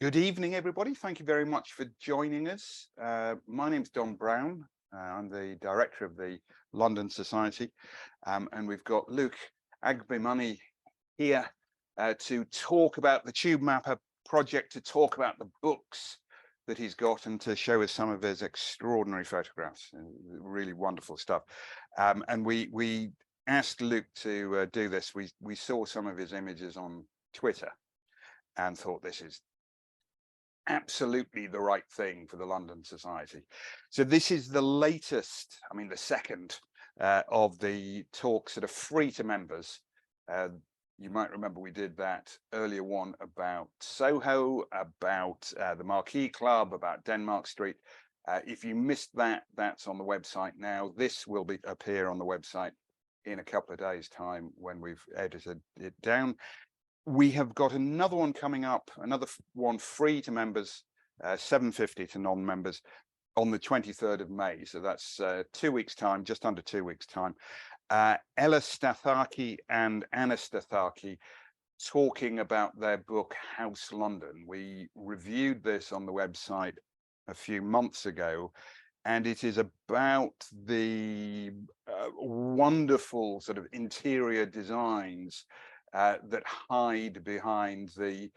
Good evening, everybody. Thank you very much for joining us. My name's Don Brown. I'm the director of the London Society, and we've got Luke Agbaimoni here to talk about the Tube Mapper project, to talk about the books that he's got, and to show us some of his extraordinary photographs. Really wonderful stuff. And we asked Luke to do this. We saw some of his images on Twitter and thought this is absolutely the right thing for the London Society. So this is the latest, the second of the talks that are free to members. You might remember we did that earlier one about Soho, about the Marquee Club, about Denmark Street. If you missed that, that's on the website now. This will appear on the website in a couple of days' time when we've edited it down. We have got another one coming up, another one free to members, $7.50 to non-members on the 23rd of May. So that's 2 weeks' time, just under 2 weeks' time. Ella Stathaki and Anna Stathaki talking about their book, House London. We reviewed this on the website a few months ago, and it is about the wonderful sort of interior designs that hide behind the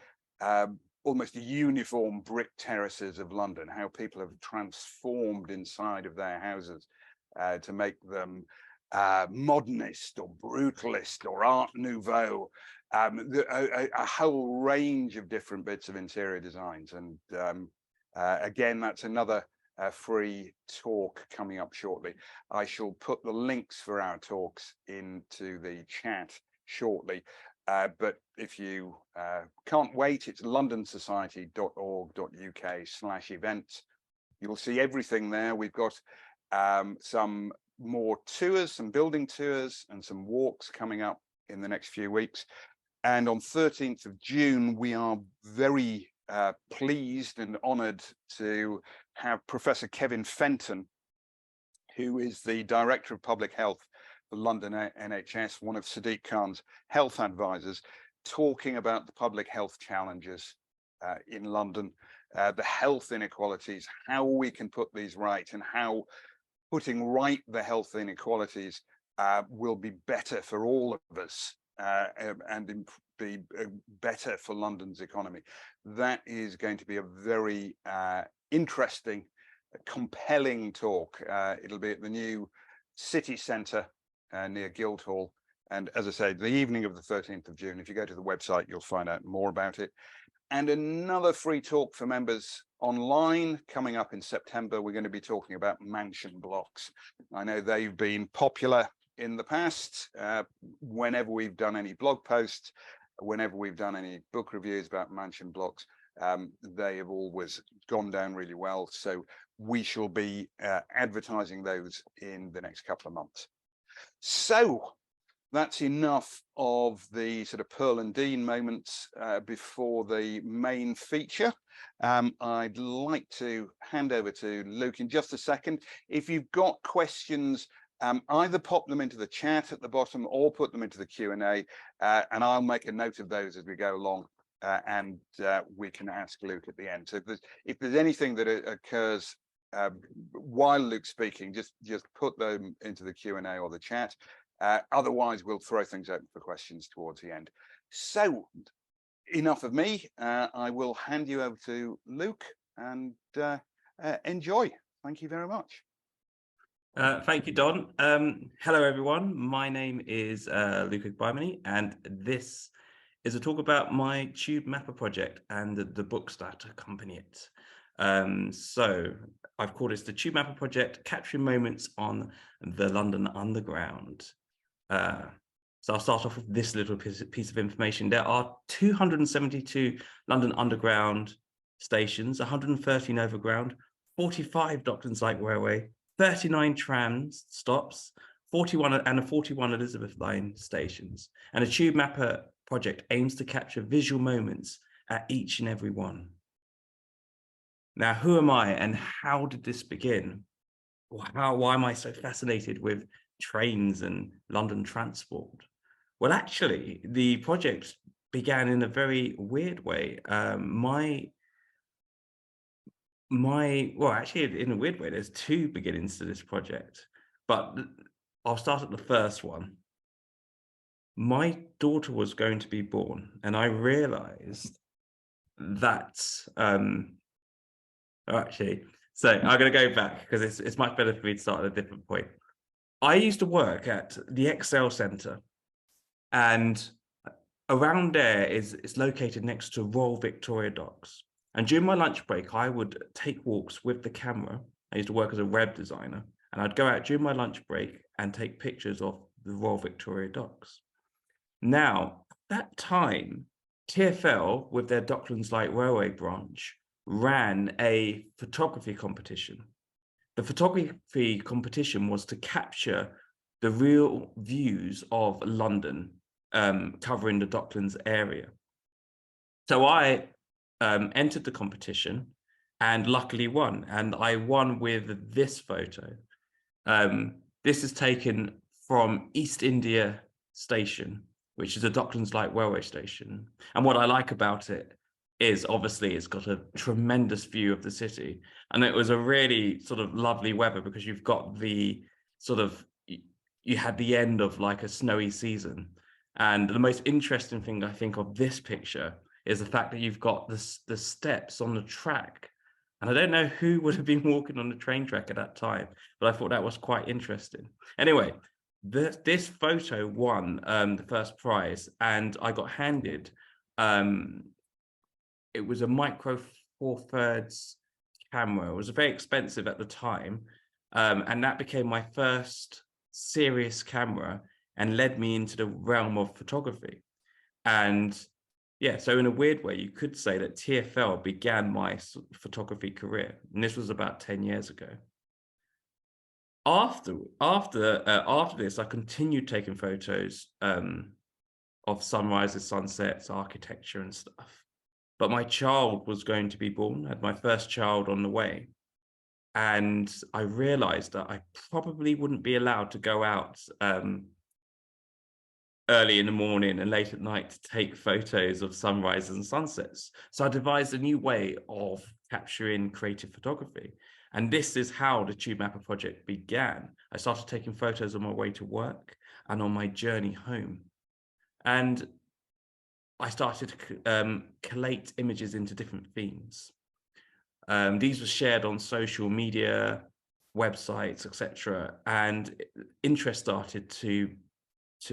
almost uniform brick terraces of London, how people have transformed inside of their houses to make them modernist or brutalist or Art Nouveau, a whole range of different bits of interior designs. And again, that's another free talk coming up shortly. I shall put the links for our talks into the chat shortly, but if you can't wait, it's londonsociety.org.uk/events. You'll see everything there. We've got some more tours, some building tours and some walks coming up in the next few weeks. And on 13th of June, we are very pleased and honoured to have Professor Kevin Fenton, who is the Director of Public Health for London NHS, one of Sadiq Khan's health advisors, talking about the public health challenges in London, the health inequalities, how we can put these right, and how putting right the health inequalities will be better for all of us and be better for London's economy. That is going to be a very interesting, compelling talk. It'll be at the new city centre near Guildhall, and as I say, the evening of the 13th of June. If you go to the website, you'll find out more about it. And another free talk for members online coming up in September. We're going to be talking about mansion blocks. I know they've been popular in the past. Whenever we've done any blog posts, whenever we've done any book reviews about mansion blocks, they have always gone down really well. So we shall be advertising those in the next couple of months. So that's enough of the sort of Pearl and Dean moments before the main feature. I'd like to hand over to Luke in just a second. If you've got questions, either pop them into the chat at the bottom or put them into the Q&A, and I'll make a note of those as we go along, and we can ask Luke at the end. So if there's anything that occurs while Luke's speaking, just put them into the Q&A or the chat. Otherwise, we'll throw things open for questions towards the end. So enough of me. I will hand you over to Luke, and enjoy. Thank you very much. Thank you, Don. Hello, everyone. My name is Luke Agbaimoni, and this is a talk about my Tube Mapper project and the books that accompany it. So I've called this the Tube Mapper project, capturing moments on the London Underground. So I'll start off with this little piece of information. There are 272 London Underground stations, 113 Overground, 45 Docklands Light Railway, 39 tram stops, 41 Elizabeth Line stations. And a Tube Mapper project aims to capture visual moments at each and every one. Now, who am I and how did this begin? Why am I so fascinated with trains and London transport? Well, actually, the project began in a very weird way. My Well, actually, in a weird way, there's two beginnings to this project, but I'll start at the first one. My daughter was going to be born, and I realized that, actually, so I'm going to go back because it's much better for me to start at a different point. I used to work at the Excel Centre, and around there it's located next to Royal Victoria Docks. And during my lunch break, I would take walks with the camera. I used to work as a web designer, and I'd go out during my lunch break and take pictures of the Royal Victoria Docks. Now, at that time, TfL, with their Docklands Light Railway branch, ran a photography competition. The photography competition was to capture the real views of London, covering the Docklands area. So I entered the competition and luckily won. And I won with this photo. This is taken from East India Station, which is a Docklands Light Railway station. And what I like about it is obviously it's got a tremendous view of the city. And it was a really sort of lovely weather because you've got the sort of, you had the end of like a snowy season. And the most interesting thing I think of this picture is the fact that you've got the steps on the track. And I don't know who would have been walking on the train track at that time, but I thought that was quite interesting. Anyway, this photo won the first prize, and I got handed, it was a micro four thirds camera. It was very expensive at the time, and that became my first serious camera and led me into the realm of photography. And yeah, so in a weird way, you could say that TfL began my photography career, and this was about 10 years ago. After this, I continued taking photos of sunrises, sunsets, architecture, and stuff. But my child was going to be born. I had my first child on the way, and I realized that I probably wouldn't be allowed to go out early in the morning and late at night to take photos of sunrises and sunsets. So I devised a new way of capturing creative photography. And this is how the Tube Mapper project began. I started taking photos on my way to work and on my journey home. And I started to collate images into different themes. These were shared on social media, websites, etc. And interest started to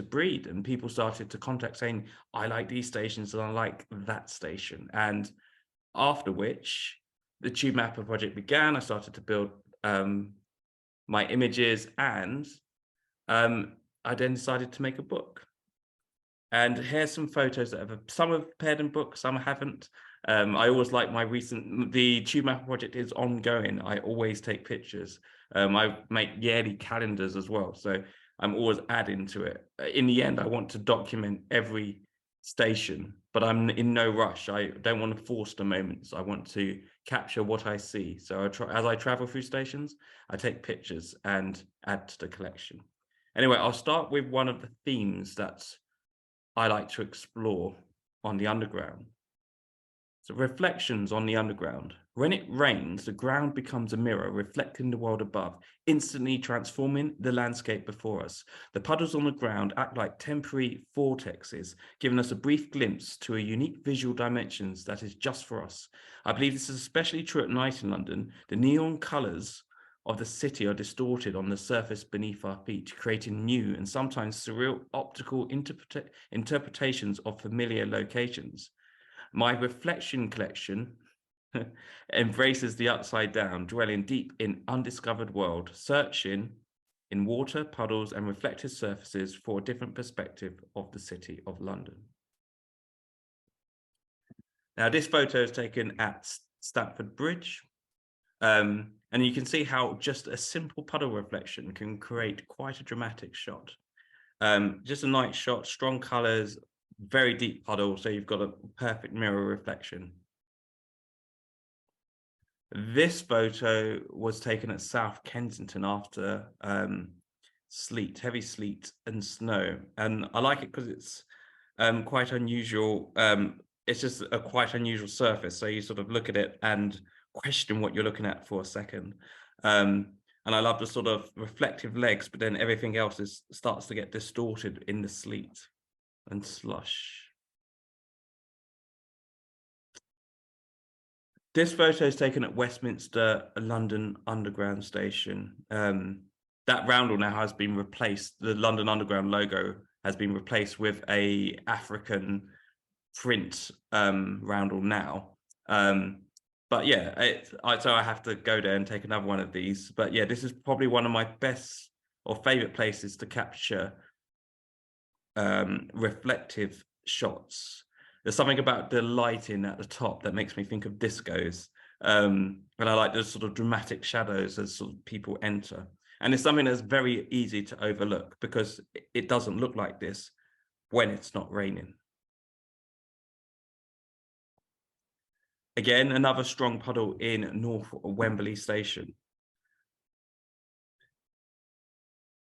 breed, and people started to contact saying, I like these stations and I like that station. And after which the Tube Mapper project began, I started to build my images, and I then decided to make a book. And here's some photos that some have appeared in books, some haven't. I always like the Tube Mapper project is ongoing. I always take pictures. I make yearly calendars as well. So I'm always adding to it. In the end, I want to document every station, but I'm in no rush. I don't want to force the moments. I want to capture what I see. So as I travel through stations, I take pictures and add to the collection. Anyway, I'll start with one of the themes that I like to explore on the Underground. So reflections on the Underground. When it rains, the ground becomes a mirror, reflecting the world above, instantly transforming the landscape before us. The puddles on the ground act like temporary vortexes, giving us a brief glimpse to a unique visual dimensions that is just for us. I believe this is especially true at night in London. The neon colours of the city are distorted on the surface beneath our feet, creating new and sometimes surreal optical interpretations of familiar locations. My reflection collection embraces the upside down, dwelling deep in undiscovered world, searching in water, puddles, and reflected surfaces for a different perspective of the city of London. Now, this photo is taken at Stamford Bridge. And you can see how just a simple puddle reflection can create quite a dramatic shot. Just a nice shot, strong colors, very deep puddle, so you've got a perfect mirror reflection. This photo was taken at South Kensington after heavy sleet and snow. And I like it because it's quite unusual. It's just a quite unusual surface. So you sort of look at it and question what you're looking at for a second. And I love the sort of reflective legs, but then everything else starts to get distorted in the sleet and slush. This photo is taken at Westminster London Underground station. That roundel now has been replaced. The London Underground logo has been replaced with a African print roundel now. But yeah, so I have to go there and take another one of these. But yeah, this is probably one of my best or favorite places to capture reflective shots. There's something about the lighting at the top that makes me think of discos. And I like those sort of dramatic shadows as sort of people enter. And it's something that's very easy to overlook because it doesn't look like this when it's not raining. Again, another strong puddle in North Wembley Station.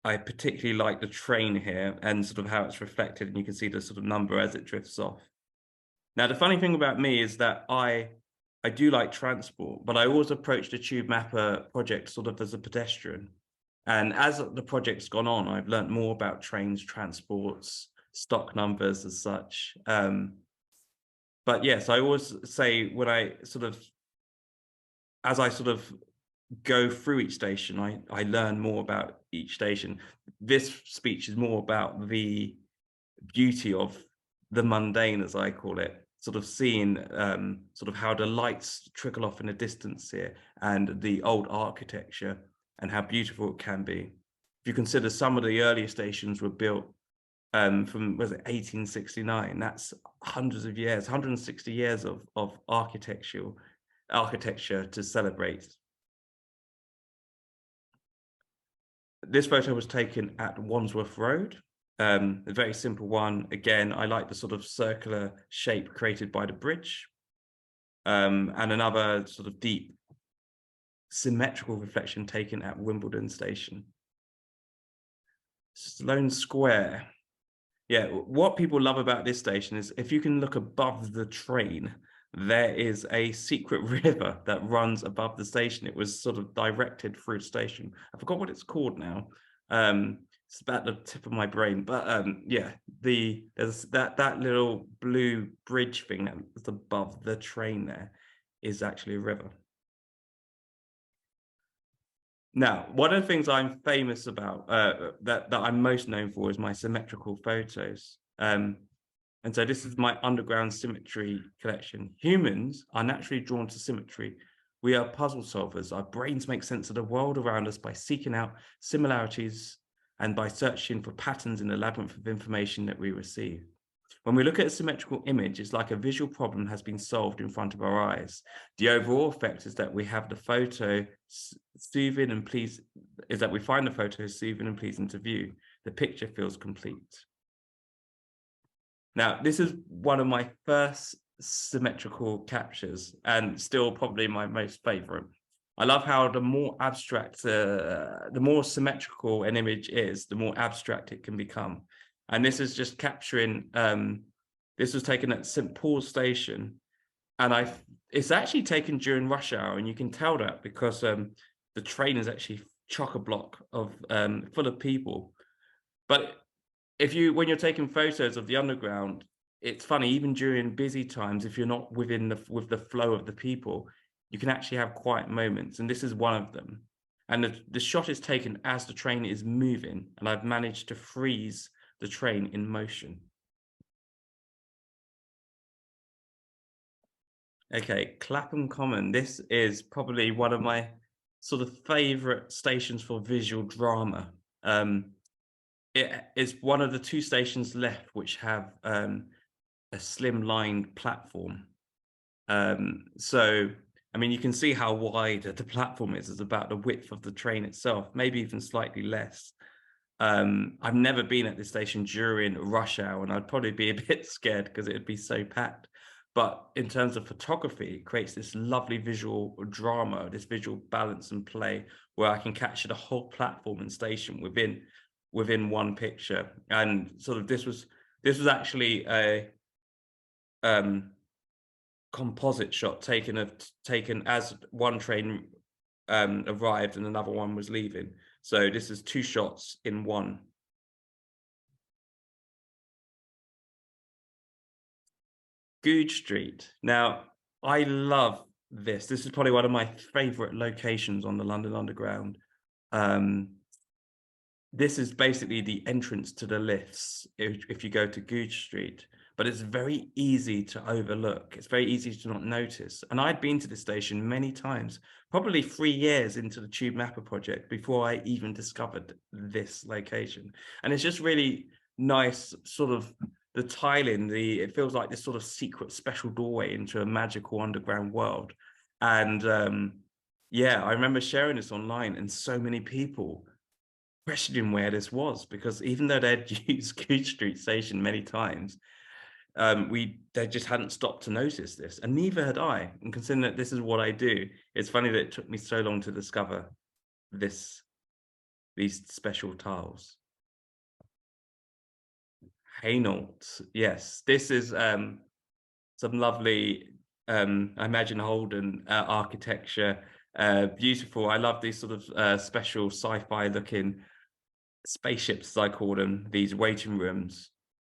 I particularly like the train here and sort of how it's reflected, and you can see the sort of number as it drifts off. Now, the funny thing about me is that I do like transport, but I always approach the Tube Mapper project sort of as a pedestrian. And as the project's gone on, I've learned more about trains, transports, stock numbers as such. But yes, I always say when as I sort of go through each station, I learn more about each station. This speech is more about the beauty of the mundane, as I call it, sort of seeing sort of how the lights trickle off in the distance here and the old architecture and how beautiful it can be. If you consider some of the earlier stations were built from, was it 1869? That's hundreds of years, 160 years of architecture to celebrate. This photo was taken at Wandsworth Road. A very simple one. Again, I like the sort of circular shape created by the bridge. And another sort of deep symmetrical reflection taken at Wimbledon Station. Sloane Square. Yeah, what people love about this station is if you can look above the train, there is a secret river that runs above the station. It was sort of directed through the station. I forgot what it's called now. It's about the tip of my brain, but yeah, there's that little blue bridge thing that's above the train there is actually a river. Now, one of the things I'm famous about, that I'm most known for, is my symmetrical photos. And so this is my underground symmetry collection. Humans are naturally drawn to symmetry. We are puzzle solvers. Our brains make sense of the world around us by seeking out similarities and by searching for patterns in the labyrinth of information that we receive. When we look at a symmetrical image, it's like a visual problem has been solved in front of our eyes. The overall effect is that we have the photo soothing and pleasing, is that we find the photo soothing and pleasing to view. The picture feels complete. Now, this is one of my first symmetrical captures and still probably my most favorite. I love how the more abstract, the more symmetrical an image is, the more abstract it can become. And this is just capturing, this was taken at St. Paul's Station. And it's actually taken during rush hour. And you can tell that because the train is actually chock-a-block of full of people. But when you're taking photos of the underground, it's funny, even during busy times, if you're not with the flow of the people, you can actually have quiet moments. And this is one of them. And the shot is taken as the train is moving, and I've managed to freeze the train in motion. Okay, Clapham Common. This is probably one of my sort of favorite stations for visual drama. It is one of the two stations left which have a slim-lined platform. So, I mean, you can see how wide the platform is. It's about the width of the train itself, maybe even slightly less. I've never been at this station during rush hour, and I'd probably be a bit scared because it'd be so packed. But in terms of photography, it creates this lovely visual drama, this visual balance and play, where I can capture the whole platform and station within one picture. And sort of this was actually a composite shot taken as one train arrived and another one was leaving. So this is 2 shots in one. Goodge Street. Now, I love this. This is probably one of my favorite locations on the London Underground. This is basically the entrance to the lifts if you go to Goodge Street, but it's very easy to overlook. It's very easy to not notice. And I'd been to this station many times, probably 3 years into the Tube Mapper project before I even discovered this location. And it's just really nice, sort of the tiling, it feels like this sort of secret special doorway into a magical underground world. And yeah, I remember sharing this online and so many people questioning where this was, because even though they'd used Goodge Street Station many times, they just hadn't stopped to notice this, and neither had I. And considering that this is what I do, it's funny that it took me so long to discover these special tiles. Hainault, yes, this is some lovely, I imagine Holden architecture, beautiful. I love these sort of special sci-fi looking spaceships, as I call them, these waiting rooms.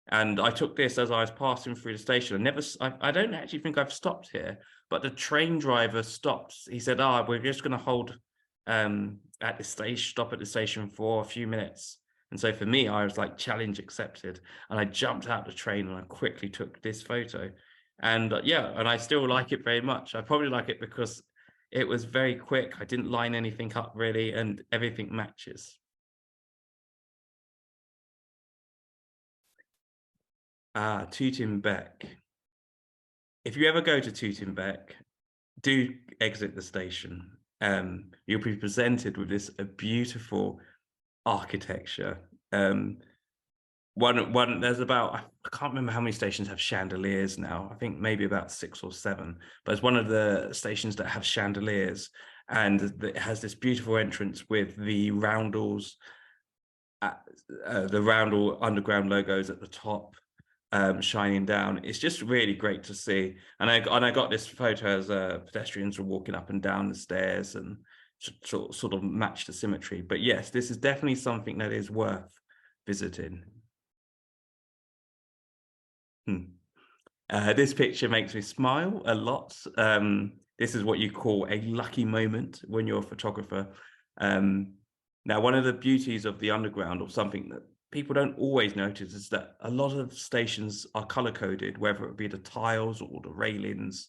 And I took this as I was passing through the station. I don't actually think I've stopped here, but the train driver stopped. He said, we're just going to hold at the station, stop at the station for a few minutes. And so for me, I was like, challenge accepted. And I jumped out the train and I quickly took this photo. And yeah, and I still like it very much. I probably like it because it was very quick. I didn't line anything up really, and everything matches. Tooting Bec. If you ever go to Tooting Bec, do exit the station. You'll be presented with this beautiful architecture. There's about, I can't remember how many stations have chandeliers now. I think maybe about 6 or 7, but it's one of the stations that have chandeliers, and it has this beautiful entrance with the Roundels, the Roundel Underground logos at the top, shining down. It's just really great to see. And I got this photo as pedestrians were walking up and down the stairs, and sort of match the symmetry. But yes, this is definitely something that is worth visiting. This picture makes me smile a lot. This is what you call a lucky moment when you're a photographer. Now, one of the beauties of the Underground, or something that people don't always notice, is that a lot of stations are color coded, whether it be the tiles or the railings.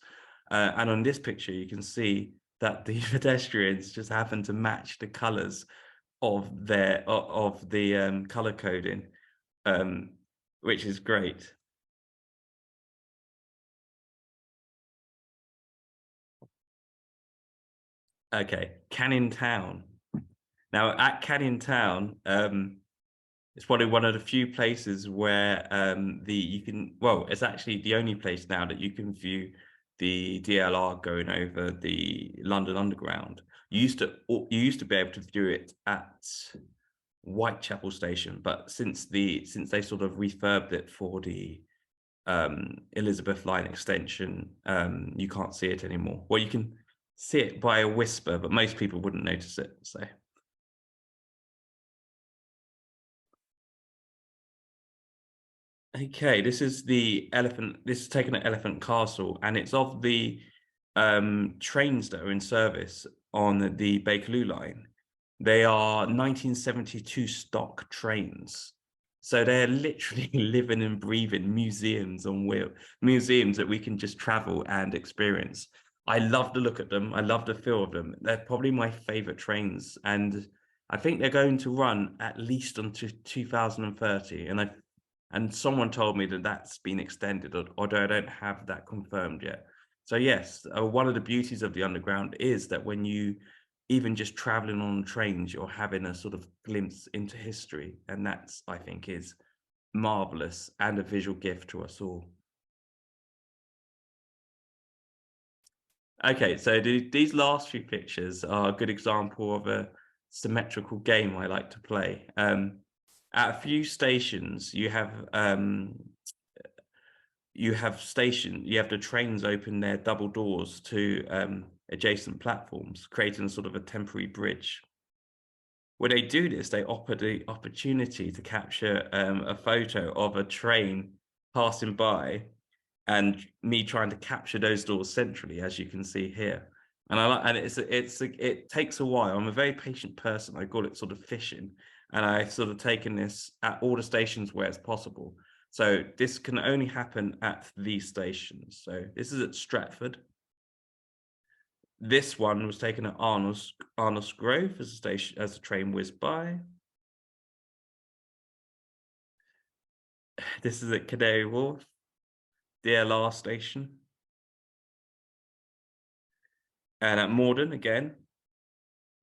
And on this picture, you can see that the pedestrians just happen to match the colors of the color coding, which is great. Okay, Canning Town. Now, at Canning Town, it's probably one of the few places where it's actually the only place now that you can view the DLR going over the London Underground. You used to be able to view it at Whitechapel Station, but since they sort of refurbed it for the Elizabeth Line extension, you can't see it anymore. Well, you can see it by a whisper, but most people wouldn't notice it. So. Okay, this is the Elephant. This is taken at Elephant Castle, and it's of the trains that are in service on the Bakerloo line. They are 1972 stock trains, so they're literally living and breathing museums on wheels, museums that we can just travel and experience. I love the look at them. I love the feel of them. They're probably my favorite trains, and I think they're going to run at least until 2030. And someone told me that that's been extended, although I don't have that confirmed yet. So yes, one of the beauties of the Underground is that when you even just traveling on trains, you're having a sort of glimpse into history, and that's, I think, is marvelous and a visual gift to us all. Okay, so these last few pictures are a good example of a symmetrical game I like to play. At a few stations, you have you have the trains open their double doors to adjacent platforms, creating sort of a temporary bridge. When they do this, they offer the opportunity to capture a photo of a train passing by, and me trying to capture those doors centrally, as you can see here. And it takes a while. I'm a very patient person. I call it sort of fishing, and I've sort of taken this at all the stations where it's possible. So this can only happen at these stations. So this is at Stratford. This one was taken at Arnos Grove as the train whizzed by. This is at Canary Wharf, DLR station. And at Morden again.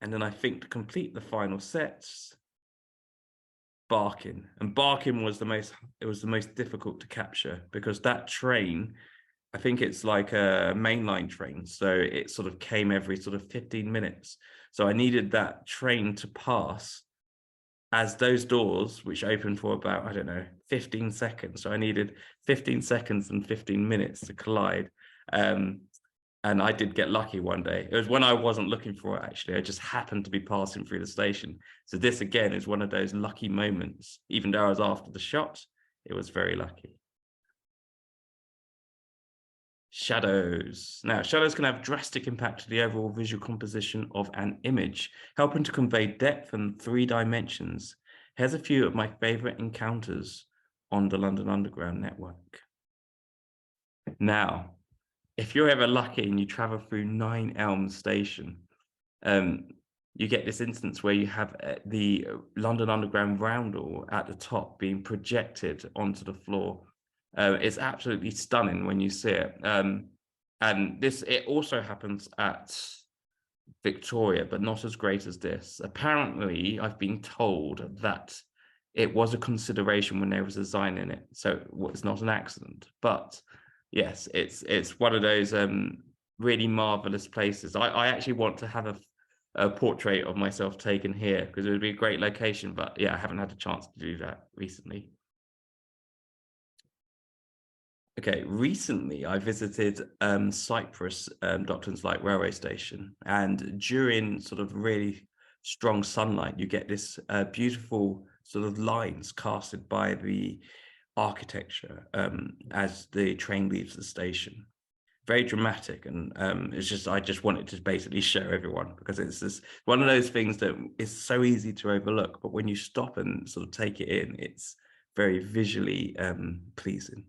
And then I think to complete the final sets, Barking. And Barking was the most difficult to capture, because that train, I think it's like a mainline train. So it sort of came every sort of 15 minutes. So I needed that train to pass as those doors, which opened for about, I don't know, 15 seconds. So I needed 15 seconds and 15 minutes to collide. And I did get lucky one day. It was when I wasn't looking for it, actually. I just happened to be passing through the station. So this, again, is one of those lucky moments. Even though I was after the shot, it was very lucky. Shadows. Now, shadows can have drastic impact to the overall visual composition of an image, helping to convey depth and 3 dimensions. Here's a few of my favorite encounters on the London Underground network. Now, if you're ever lucky and you travel through 9 Elms Station, you get this instance where you have the London Underground roundel at the top being projected onto the floor. It's absolutely stunning when you see it. And it also happens at Victoria, but not as great as this. Apparently, I've been told that it was a consideration when there was a design in it, so it's not an accident. But yes, it's one of those really marvelous places. I actually want to have a portrait of myself taken here, because it would be a great location. But yeah, I haven't had a chance to do that recently. Okay, recently I visited Cyprus, Docklands Light Railway Station, and during sort of really strong sunlight, you get this beautiful sort of lines casted by the architecture as the train leaves the station. Very dramatic, and I just wanted to basically show everyone, because it's just one of those things that is so easy to overlook, but when you stop and sort of take it in, it's very visually pleasing.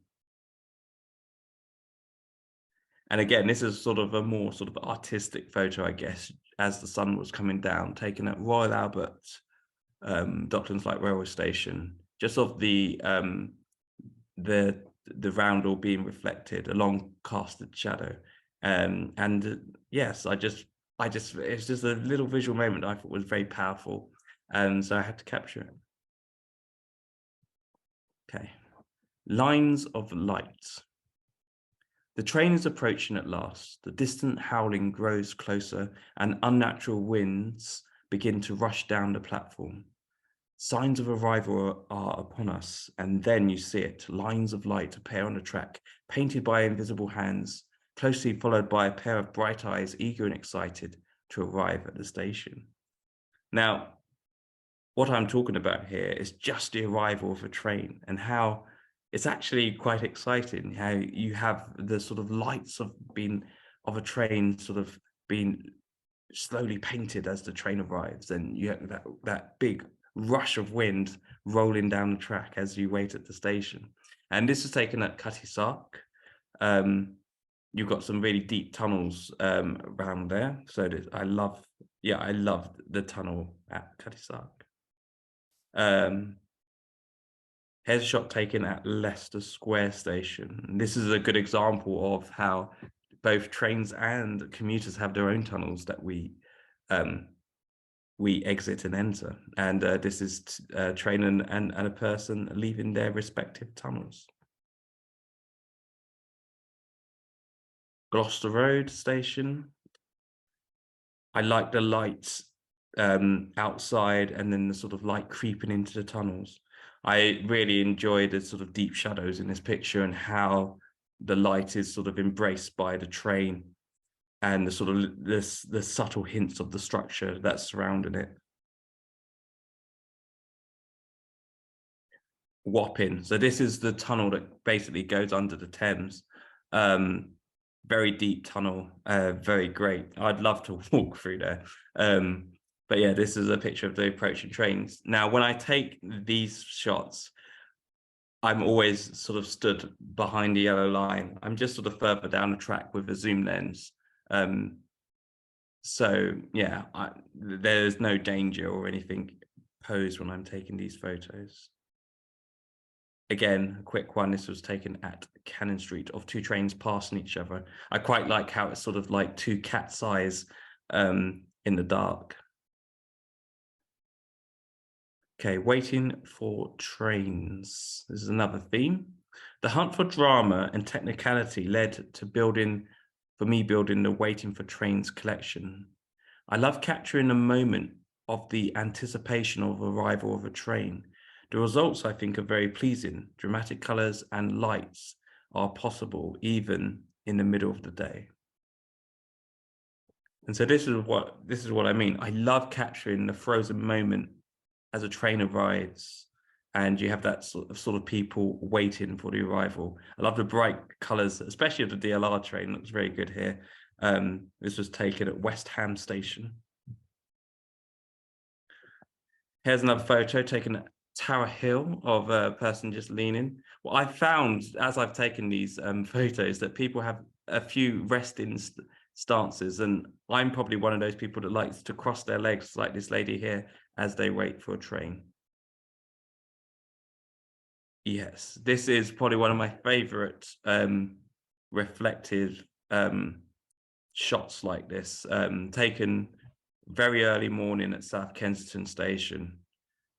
And again, this is sort of a more sort of artistic photo, I guess, as the sun was coming down, taken at Royal Albert, Docklands Light Railway Station, just of the roundel being reflected along casted shadow. Yes, it's just a little visual moment I thought was very powerful, and so I had to capture it. Okay, lines of light. The train is approaching at last. The distant howling grows closer, and unnatural winds begin to rush down the platform. Signs of arrival are upon us, and then you see it. Lines of light appear on the track, painted by invisible hands, closely followed by a pair of bright eyes, eager and excited to arrive at the station. Now, what I'm talking about here is just the arrival of a train, and how it's actually quite exciting how you have the sort of lights of a train sort of being slowly painted as the train arrives, and you have that big rush of wind rolling down the track as you wait at the station. And this is taken at Cutty Sark. You've got some really deep tunnels around there, so I love the tunnel at Cutty Sark. Here's a shot taken at Leicester Square Station. This is a good example of how both trains and commuters have their own tunnels that we exit and enter. And this is a train and a person leaving their respective tunnels. Gloucester Road Station. I like the lights outside, and then the sort of light creeping into the tunnels. I really enjoy the sort of deep shadows in this picture, and how the light is sort of embraced by the train and the sort of the subtle hints of the structure that's surrounding it. Wapping. So this is the tunnel that basically goes under the Thames. Very deep tunnel, very great. I'd love to walk through there. But yeah, this is a picture of the approaching trains. Now, when I take these shots, I'm always sort of stood behind the yellow line. I'm just sort of further down the track with a zoom lens. So yeah, there's no danger or anything posed when I'm taking these photos. Again, a quick one. This was taken at Cannon Street of two trains passing each other. I quite like how it's sort of like two cat's eyes in the dark. Okay, waiting for trains. This is another theme. The hunt for drama and technicality led to me building the Waiting for Trains collection. I love capturing the moment of the anticipation of arrival of a train. The results, I think, are very pleasing. Dramatic colors and lights are possible even in the middle of the day. And so this is what I mean. I love capturing the frozen moment as a train arrives and you have that sort of people waiting for the arrival. I love the bright colors, especially of the DLR train. Looks very good here. This was taken at West Ham Station. Here's another photo taken at Tower Hill of a person just leaning. Well, I found as I've taken these photos that people have a few resting stances, and I'm probably one of those people that likes to cross their legs like this lady here as they wait for a train. Yes, this is probably one of my favorite reflective shots like this, taken very early morning at South Kensington Station.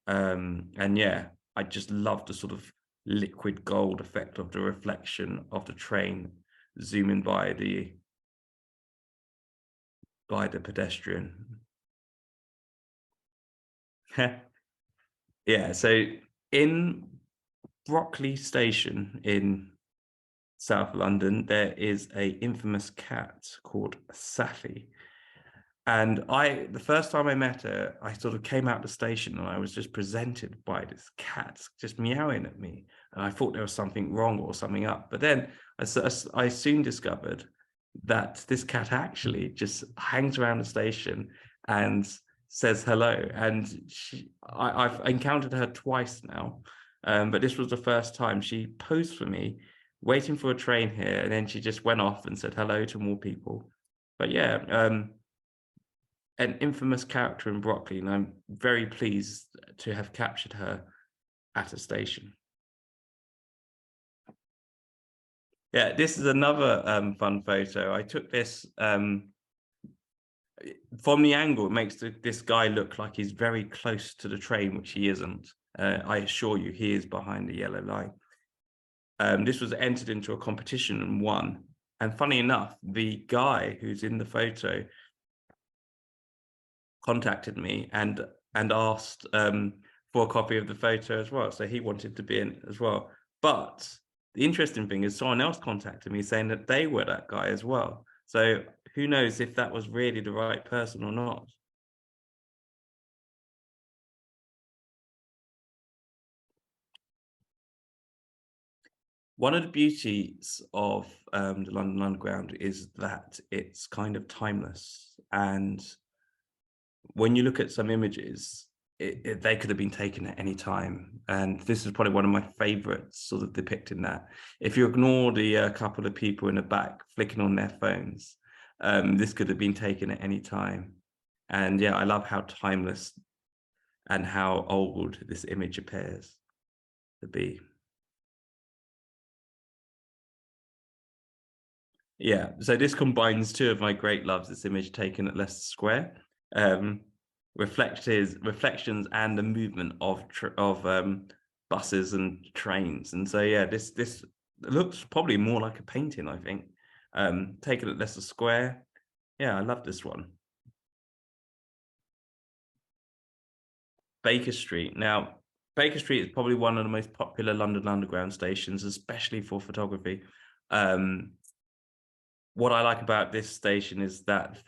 And yeah, I just love the sort of liquid gold effect of the reflection of the train zooming by the pedestrian. Yeah, so in Brockley Station in South London, there is a infamous cat called Safi. And the first time I met her, I sort of came out the station and I was just presented by this cat just meowing at me. And I thought there was something wrong or something up. But then I soon discovered that this cat actually just hangs around the station and says hello. And I've encountered her twice now. But this was the first time. She posed for me, waiting for a train here. And then she just went off and said hello to more people. But yeah, an infamous character in Brockley, and I'm very pleased to have captured her at a station. Yeah, this is another fun photo. I took this from the angle. It makes this guy look like he's very close to the train, which he isn't. I assure you, he is behind the yellow line. This was entered into a competition and won. And funny enough, the guy who's in the photo contacted me and asked for a copy of the photo as well. So he wanted to be in it as well. But the interesting thing is someone else contacted me saying that they were that guy as well. So who knows if that was really the right person or not. One of the beauties of the London Underground is that it's kind of timeless. And when you look at some images, they could have been taken at any time. And this is probably one of my favorites, sort of depicting that. If you ignore the couple of people in the back flicking on their phones, this could have been taken at any time. And yeah, I love how timeless and how old this image appears to be. Yeah, so this combines two of my great loves, this image taken at Leicester Square. Reflections and the movement of buses and trains. And so yeah, this looks probably more like a painting, I think. Taken at Leicester Square. Yeah, I love this one. Baker Street. Now, Baker Street is probably one of the most popular London Underground stations, especially for photography. What I like about this station is that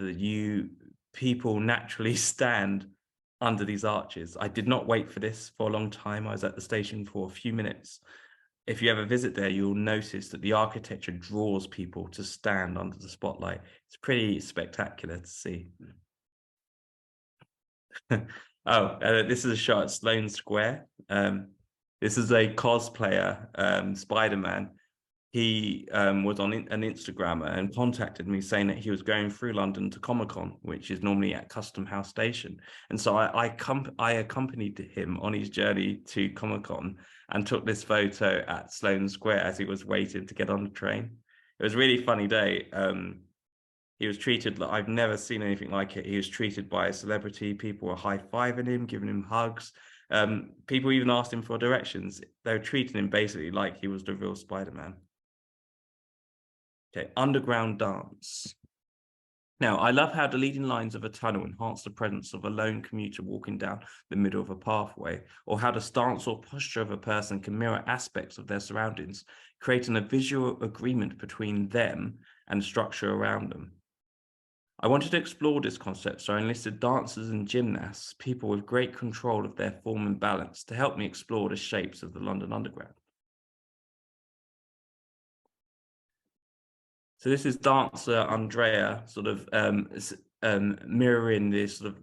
people naturally stand under these arches. I did not wait for this for a long time. I was at the station for a few minutes. If you ever visit there, you'll notice that the architecture draws people to stand under the spotlight. It's pretty spectacular to see. This is a shot at Sloane Square. This is a cosplayer, Spider-Man. He was on an Instagrammer and contacted me saying that he was going through London to Comic-Con, which is normally at Custom House Station. And so I accompanied him on his journey to Comic-Con and took this photo at Sloane Square as he was waiting to get on the train. It was a really funny day. He was treated like, I've never seen anything like it. He was treated by a celebrity. People were high-fiving him, giving him hugs. People even asked him for directions. They were treating him basically like he was the real Spider-Man. Okay, underground dance. Now, I love how the leading lines of a tunnel enhance the presence of a lone commuter walking down the middle of a pathway, or how the stance or posture of a person can mirror aspects of their surroundings, creating a visual agreement between them and the structure around them. I wanted to explore this concept, so I enlisted dancers and gymnasts, people with great control of their form and balance, to help me explore the shapes of the London Underground. So this is dancer Andrea sort of mirroring this sort of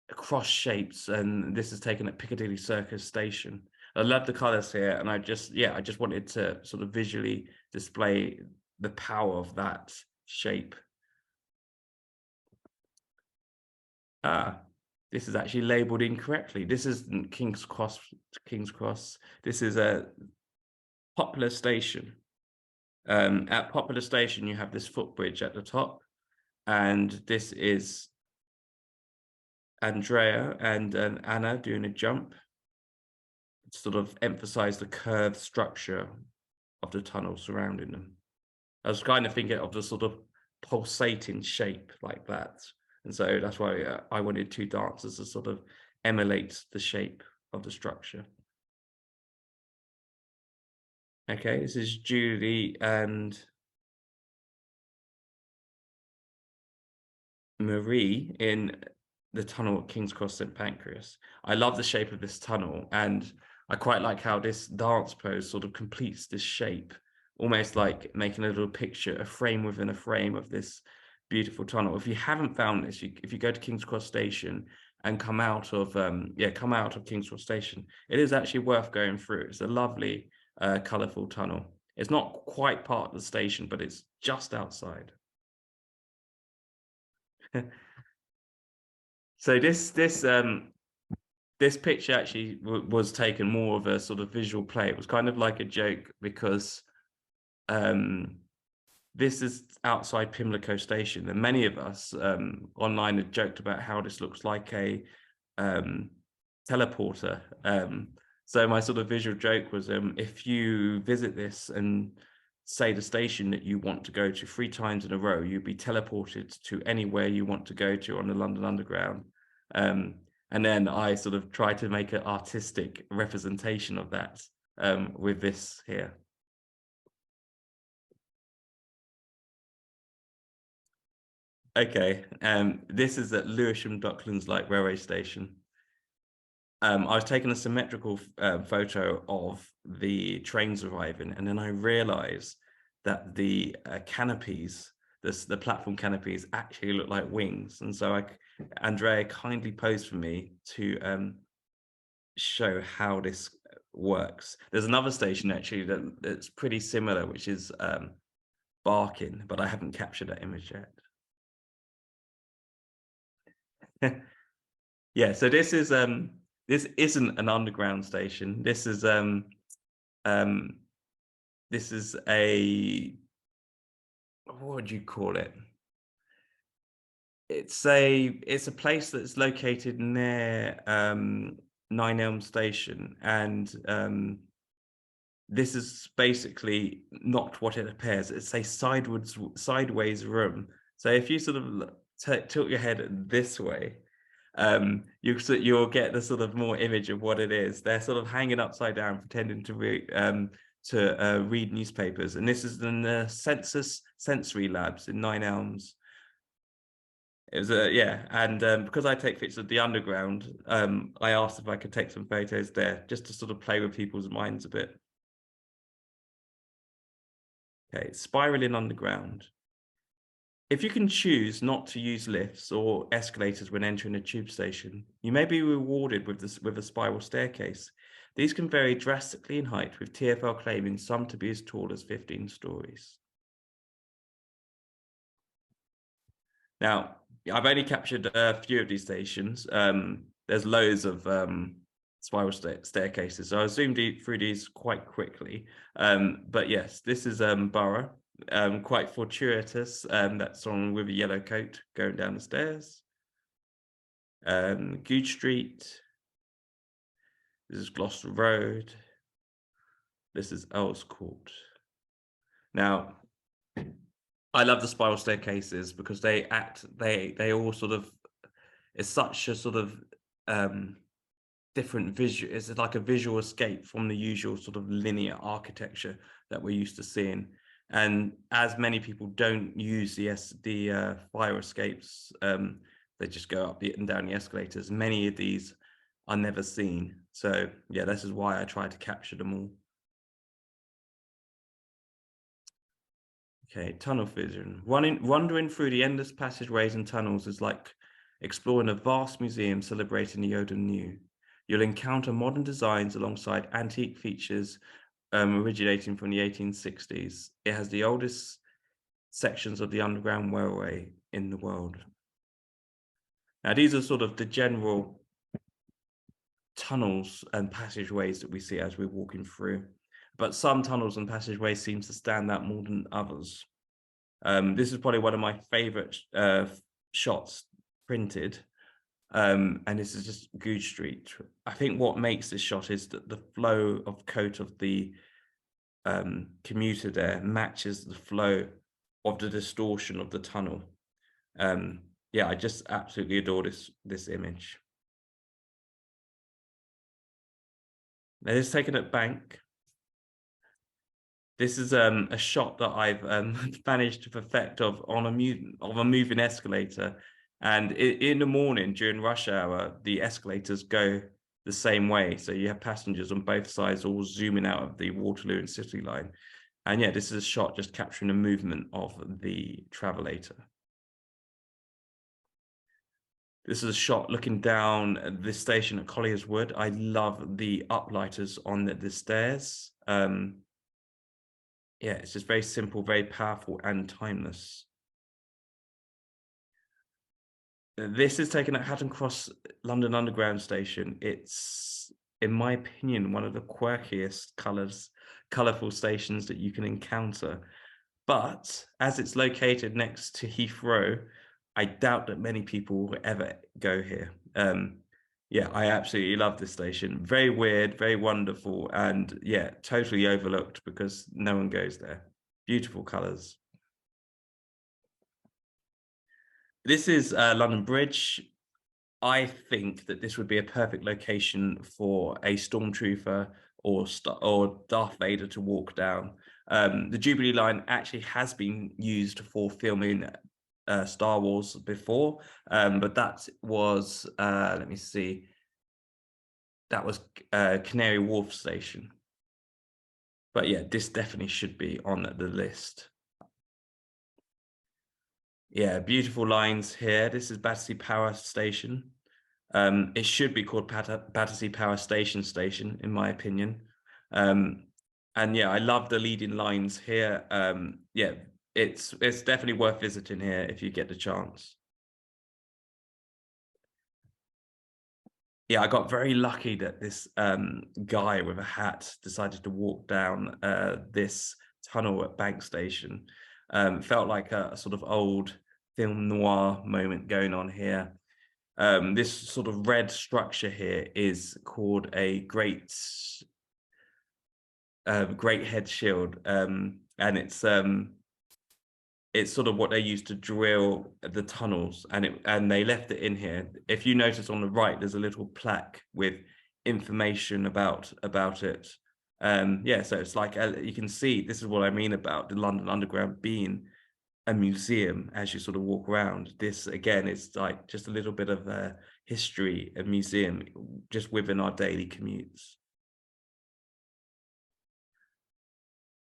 cross shapes, and this is taken at Piccadilly Circus Station. I love the colors here, and I just wanted to sort of visually display the power of that shape. This is actually labeled incorrectly. This isn't King's Cross. This is a Poplar Station. At Poplar Station, you have this footbridge at the top, and this is Andrea and Anna doing a jump to sort of emphasize the curved structure of the tunnel surrounding them. I was kind of thinking of the sort of pulsating shape like that. And so that's why I wanted two dancers to sort of emulate the shape of the structure. Okay, this is Julie and Marie in the tunnel at King's Cross St Pancras. I love the shape of this tunnel, and I quite like how this dance pose sort of completes this shape, almost like making a little picture, a frame within a frame of this beautiful tunnel. If you haven't found this, if you go to King's Cross Station and come out of King's Cross Station, it is actually worth going through. It's a lovely, colourful tunnel. It's not quite part of the station, but it's just outside. So this picture actually was taken more of a sort of visual play. It was kind of like a joke because this is outside Pimlico Station, and many of us online have joked about how this looks like a teleporter. So my sort of visual joke was, if you visit this and say the station that you want to go to 3 times in a row, you'd be teleported to anywhere you want to go to on the London Underground. And then I sort of try to make an artistic representation of that with this here. Okay, this is at Lewisham Docklands Light Railway Station. I was taking a symmetrical photo of the trains arriving, and then I realized that the canopies, the platform canopies, actually look like wings. And so Andrea kindly posed for me to show how this works. There's another station actually that's pretty similar, which is Barking, but I haven't captured that image yet. Yeah, so this isn't an underground station. This is a what would you call it? It's a place that's located near Nine Elms Station, and this is basically not what it appears. It's a sideways room. So if you sort of tilt your head this way, you'll get the sort of more image of what it is. They're sort of hanging upside down, pretending to be to read newspapers, and this is in the sensory labs in Nine Elms. It was and because I take pictures of the underground, I asked if I could take some photos there just to sort of play with people's minds a bit. Okay, spiraling underground. If you can choose not to use lifts or escalators when entering a tube station, you may be rewarded with a spiral staircase. These can vary drastically in height, with TfL claiming some to be as tall as 15 stories. Now, I've only captured a few of these stations. There's loads of spiral staircases, so I zoomed through these quite quickly. But yes, this is Borough, quite fortuitous. That's someone with a yellow coat going down the stairs. Goode Street. This is Gloucester Road. This is Earls Court. Now, I love the spiral staircases because they all sort of, it's such a sort of different visual. It's like a visual escape from the usual sort of linear architecture that we're used to seeing. And as many people don't use the fire escapes, they just go up and down the escalators. Many of these are never seen. So yeah, this is why I try to capture them all. Okay, tunnel vision. Wandering through the endless passageways and tunnels is like exploring a vast museum celebrating the old and new. You'll encounter modern designs alongside antique features originating from the 1860s. It has the oldest sections of the Underground Railway in the world. Now, these are sort of the general tunnels and passageways that we see as we're walking through. But some tunnels and passageways seem to stand out more than others. This is probably one of my favorite shots printed. And this is just Goode Street. I think what makes this shot is that the flow of coat of the commuter there matches the flow of the distortion of the tunnel. Yeah, I just absolutely adore this image. Now, this is taken at Bank. This is a shot that I've managed to perfect of a moving escalator. And in the morning during rush hour, the escalators go the same way. So you have passengers on both sides all zooming out of the Waterloo and City line. And yeah, this is a shot just capturing the movement of the travelator. This is a shot looking down at this station at Collier's Wood. I love the uplighters on the stairs. Yeah, it's just very simple, very powerful and timeless. This is taken at Hatton Cross London Underground station. It's, in my opinion, one of the quirkiest colourful stations that you can encounter. But as it's located next to Heathrow, I doubt that many people will ever go here. Yeah, I absolutely love this station. Very weird, very wonderful, and yeah, totally overlooked because no one goes there. Beautiful colours. This is London Bridge. I think that this would be a perfect location for a stormtrooper or Darth Vader to walk down. The Jubilee line actually has been used for filming Star Wars before, but that was, let me see, that was Canary Wharf Station. But yeah, this definitely should be on the list. Yeah, beautiful lines here. This is Battersea Power Station. It should be called Battersea Power Station, in my opinion. And yeah, I love the leading lines here. Yeah, it's definitely worth visiting here if you get the chance. Yeah, I got very lucky that this guy with a hat decided to walk down this tunnel at Bank Station. Felt like a sort of old film noir moment going on here. This sort of red structure here is called a great head shield, and it's sort of what they used to drill the tunnels, and they left it in here. If you notice on the right, there's a little plaque with information about it. Yeah, so it's like you can see, this is what I mean about the London Underground being a museum as you sort of walk around. This again is like just a little bit of a history, a museum just within our daily commutes.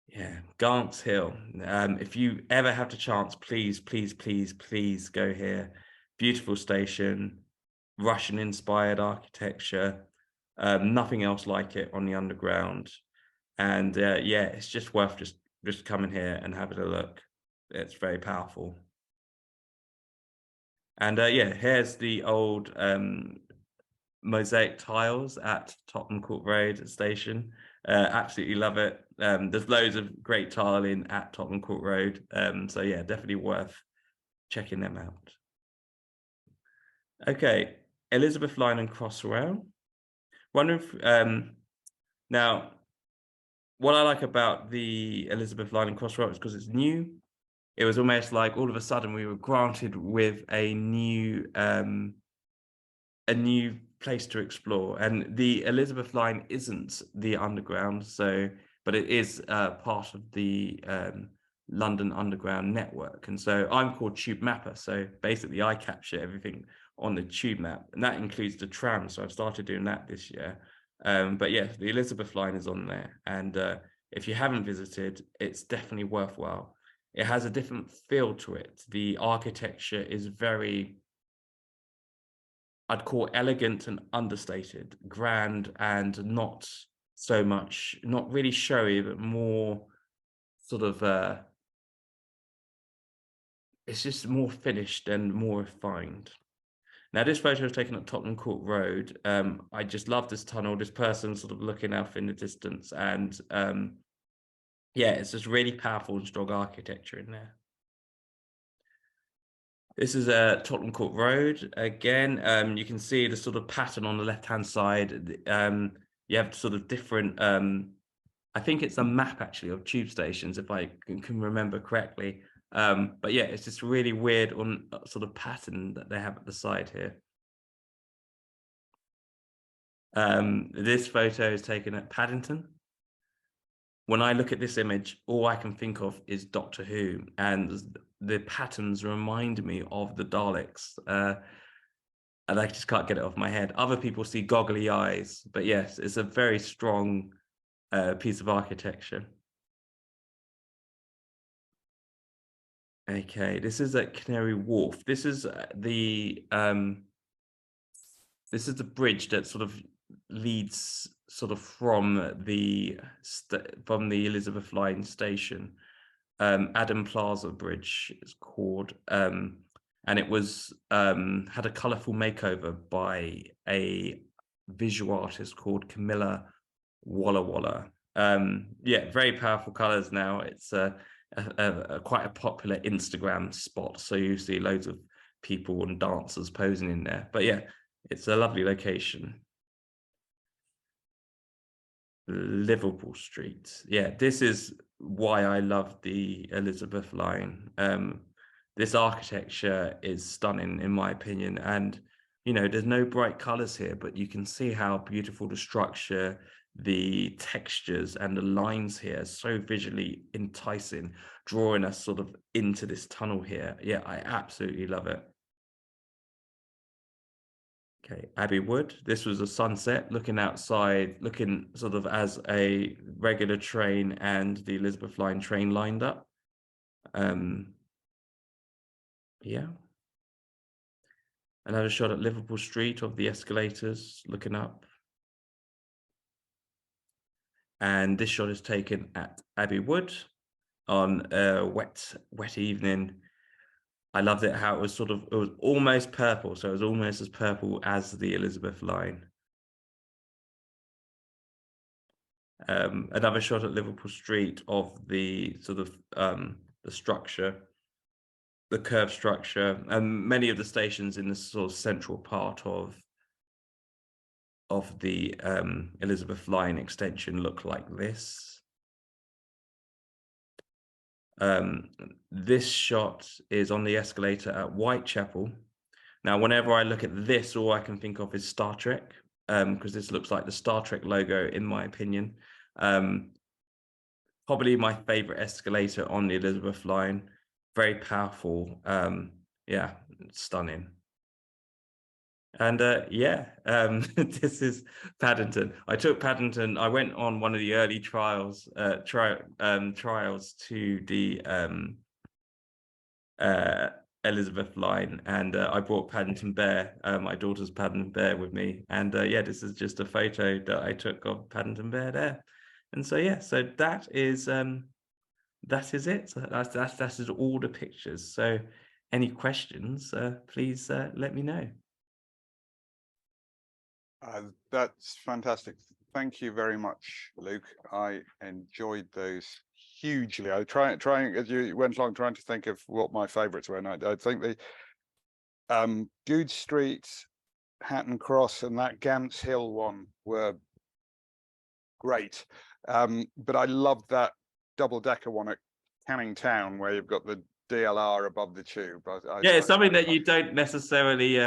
Yeah, Gants Hill. If you ever have the chance, please, please, please, please go here. Beautiful station, Russian inspired architecture, nothing else like it on the underground. And yeah, it's just worth just coming here and having a look. It's very powerful. And yeah, here's the old mosaic tiles at Tottenham Court Road station. Absolutely love it. There's loads of great tiling at Tottenham Court Road. So yeah, definitely worth checking them out. Okay, Elizabeth Line and Crossrail. Wonder if now what I like about the Elizabeth Line and Crossrail is because it's new. It was almost like all of a sudden we were granted with a new place to explore. And the Elizabeth Line isn't the underground, but it is part of the London Underground network. And so I'm called Tube Mapper. So basically I capture everything on the tube map, and that includes the tram. So I've started doing that this year. But yeah, the Elizabeth Line is on there. And if you haven't visited, it's definitely worthwhile. It has a different feel to it. The architecture is very, I'd call elegant and understated, grand and not so much, not really showy, but more sort of, it's just more finished and more refined. Now, this photo was taken at Tottenham Court Road. I just love this tunnel, this person sort of looking out in the distance. And yeah, it's just really powerful and strong architecture in there. This is Tottenham Court Road. Again, you can see the sort of pattern on the left-hand side. You have sort of different, I think it's a map actually of tube stations, if I can remember correctly. But yeah, it's just really weird on sort of pattern that they have at the side here. This photo is taken at Paddington. When I look at this image, all I can think of is Doctor Who, and the patterns remind me of the Daleks. And I just can't get it off my head. Other people see goggly eyes, but yes, it's a very strong piece of architecture. Okay, this is at Canary Wharf. This is the bridge that sort of leads sort of from the Elizabeth Line station. Adam Plaza Bridge is called, and it was had a colourful makeover by a visual artist called Camilla Walla Walla. Yeah, very powerful colours now. It's quite a popular Instagram spot, so you see loads of people and dancers posing in there. But yeah, it's a lovely location. Liverpool Street. Yeah, this is why I love the Elizabeth Line. This architecture is stunning in my opinion, and you know, there's no bright colors here, but you can see how beautiful the structure, the textures and the lines here are so visually enticing, drawing us sort of into this tunnel here. Yeah, I absolutely love it. Okay, Abbey Wood. This was a sunset, looking outside, looking sort of as a regular train and the Elizabeth Line train lined up. Yeah. Another shot at Liverpool Street of the escalators, looking up. And this shot is taken at Abbey Wood on a wet evening. I loved it how it was almost purple, so it was almost as purple as the Elizabeth Line. Another shot at Liverpool Street of the sort of the structure, the curved structure, and many of the stations in the sort of central part of the Elizabeth Line extension look like this. This shot is on the escalator at Whitechapel. Now, whenever I look at this, all I can think of is Star Trek, because this looks like the Star Trek logo, in my opinion. Probably my favorite escalator on the Elizabeth line. Very powerful. Yeah, stunning. And this is Paddington. I took Paddington. I went on one of the early trials to the Elizabeth line, and I brought Paddington Bear, my daughter's Paddington Bear, with me. And yeah, this is just a photo that I took of Paddington Bear there. And so yeah, so that is it. So that is all the pictures. So any questions, please let me know. That's fantastic. Thank you very much, Luke. I enjoyed those hugely. I trying as you went along trying to think of what my favourites were, and I think the Goode Street, Hatton Cross, and that Gants Hill one were great. But I loved that double-decker one at Canning Town where you've got the DLR above the tube. Yeah, it's something that you don't necessarily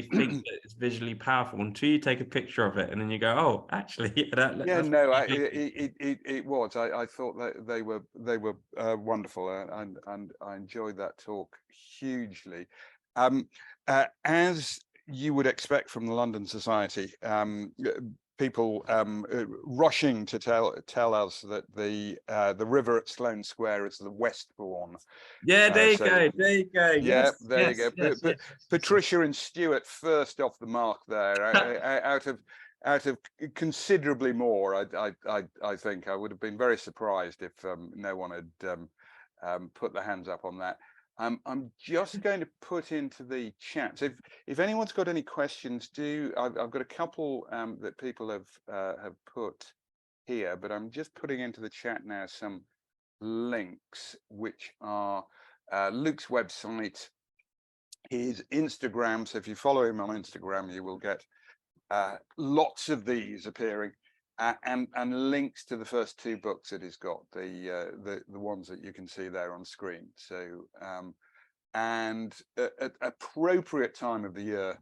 think that it's visually powerful until you take a picture of it, and then you go, "Oh, actually, yeah, it was. I thought that they were wonderful, and I enjoyed that talk hugely. As you would expect from the London Society, people rushing to tell us that the river at Sloane Square is the Westbourne. Yeah, there you go. There you go. Yeah, yes, there yes, you go. Yes, yes, Patricia and Stuart first off the mark there. out of considerably more. I think I would have been very surprised if no one had put their hands up on that. I'm just going to put into the chat. If anyone's got any questions, I've got a couple that people have put here, but I'm just putting into the chat now some links, which are Luke's website, his Instagram. So if you follow him on Instagram, you will get lots of these appearing. And links to the first two books that he's got, the ones that you can see there on screen. So and at appropriate time of the year,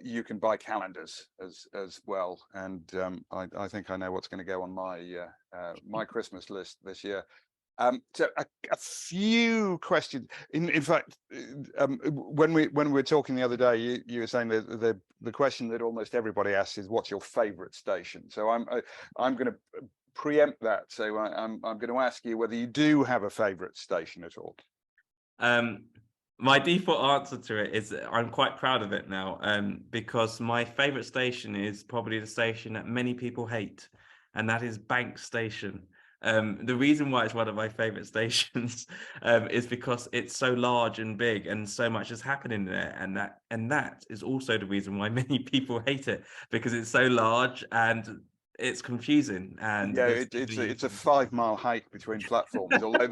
you can buy calendars as well. And I think I know what's going to go on my my Christmas list this year. So a few questions. In fact, when we were talking the other day, you were saying that the question that almost everybody asks is, "What's your favourite station?" So I'm going to preempt that. So I'm going to ask you whether you do have a favourite station at all. My default answer to it is I'm quite proud of it now, because my favourite station is probably the station that many people hate, and that is Bank Station. The reason why it's one of my favorite stations is because it's so large and big, and so much is happening there, and that is also the reason why many people hate it, because it's so large and it's confusing. And yeah, it's a 5-mile hike between platforms. Although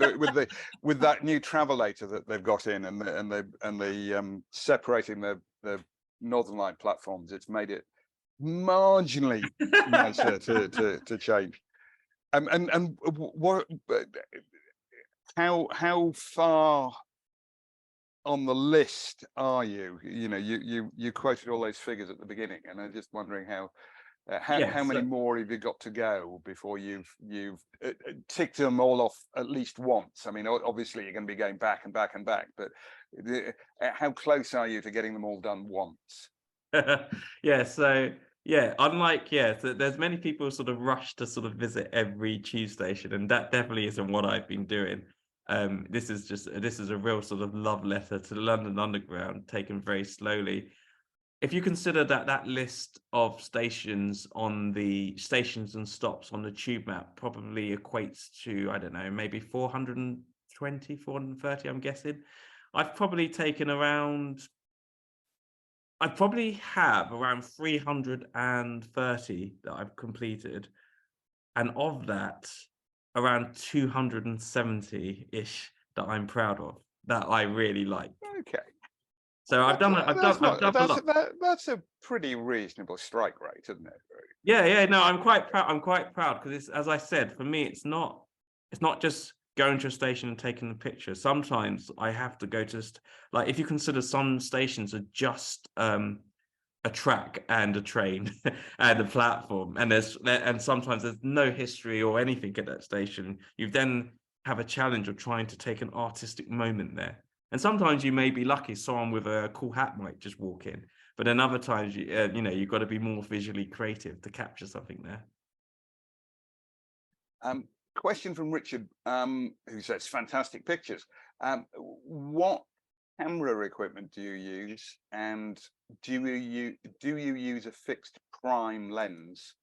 with that new travelator that they've got in, and they separating the Northern Line platforms, it's made it marginally nicer to change. And what, how far on the list are you? You know, you quoted all those figures at the beginning, and I'm just wondering how many more have you got to go before you've ticked them all off at least once? I mean, obviously you're going to be going back and back and back, but how close are you to getting them all done once? Yeah, so yeah, unlike so there's many people sort of rush to sort of visit every tube station, and that definitely isn't what I've been doing. This is a real sort of love letter to the London Underground, taken very slowly. If you consider that list of stations on the stations and stops on the tube map probably equates to, I don't know, maybe 420, 430, I'm guessing. I probably have around 330 that I've completed. And of that, around 270-ish that I'm proud of, that I really like. Okay. So I've done a lot. That's a pretty reasonable strike rate, isn't it? Yeah, no, I'm quite proud because it's, as I said, for me, it's not just going to a station and taking the picture. Sometimes I have to go to like, if you consider some stations are just a a track and a train and a platform, and sometimes there's no history or anything at that station. You then have a challenge of trying to take an artistic moment there, and sometimes you may be lucky, someone with a cool hat might just walk in, but then other times you know, you've got to be more visually creative to capture something there. Question from Richard, who says fantastic pictures. What camera equipment do you use, and do you use a fixed prime lens?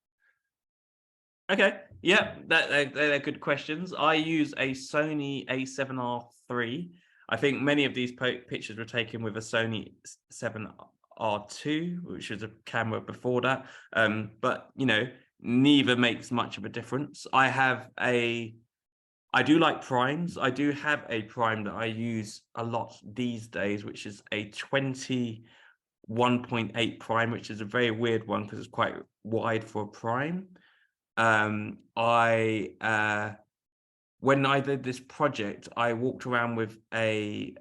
Okay, yeah, they're good questions. I use a Sony A7R III. I think many of these pictures were taken with a Sony 7R2, which is a camera before that. But you know, neither makes much of a difference. I do like primes. I do have a prime that I use a lot these days, which is a 21.8 prime, which is a very weird one because it's quite wide for a prime. When I did this project, I walked around with a